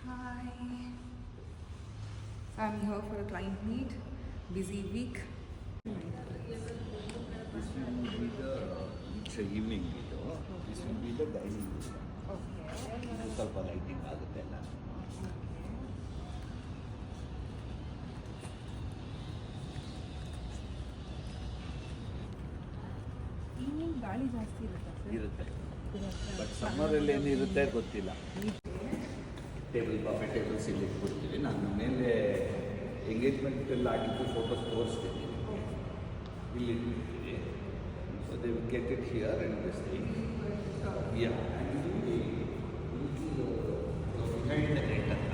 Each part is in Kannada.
Hi. So I'm here for a client meet. Busy week. This will be the it's a evening ಇದು. This will be the dining room. Okay. ಇದು ಸ್ವಲ್ಪ ಲೈಟಿಂಗ್ ಆಗುತ್ತೆ ಎಲ್ಲ. ಈವ್ನಿಂಗ್ ಗಾಳಿ ಜಾಸ್ತಿ ಇರುತ್ತೆ ಸರ್. ಇರುತ್ತೆ ಬಟ್ ಸಮ್ಮರಲ್ಲಿ ಏನಿರುತ್ತೆ ಗೊತ್ತಿಲ್ಲ. ಬಫೆ ಟೇಬಲ್ಸ್ ಇಲ್ಲಿ ಇಟ್ಬಿಡ್ತೀವಿ. ನಾನು ಮೇಲೆ ಎಂಗೇಜ್ಮೆಂಟಲ್ಲಿ ಆಗಿದ್ದು ಫೋಟೋಸ್ ತೋರಿಸ್ತೀನಿ. ಇಲ್ಲಿ ಇಟ್ಬಿಡ್ತೀವಿ. So they will get it here and this thing ya behind the gate ಅಂತ.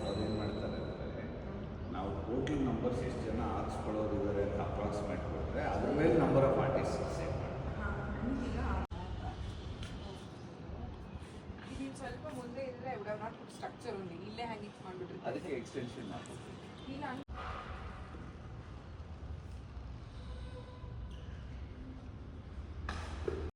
ಅವ್ರೇನು ಮಾಡ್ತಾರೆ ಅಂದರೆ ನಾವು ಟೋಟಲ್ ನಂಬರ್ಸ್ ಎಷ್ಟು ಜನ ಹಾಕ್ಸ್ಕೊಳ್ಳೋರು ಇದ್ದಾರೆ ಅಂತ ಅಪ್ರಾಕ್ಸಿಮೇಟ್ ಕೊಟ್ಟರೆ ಅದ್ರ ಮೇಲೆ ನಂಬರ್ ಆಫ್ ಆರ್ಟಿಸ್ಟ್ ಸೇವ್ ಮಾಡ್ತಾರೆ. ಇದು ಸ್ವಲ್ಪ ಮುಂದೆ ಇದ್ರೆ would have not put structure only. ಇಲ್ಲೇ ಹ್ಯಾಂಗಿಂಗ್ ಮಾಡಿಬಿಟ್ರೆ ಅದಕ್ಕೆ ಎಕ್ಸ್ಟೆನ್ಷನ್ ಮಾಡ್ಕೊತೀವಿ. ಇಲ್ಲ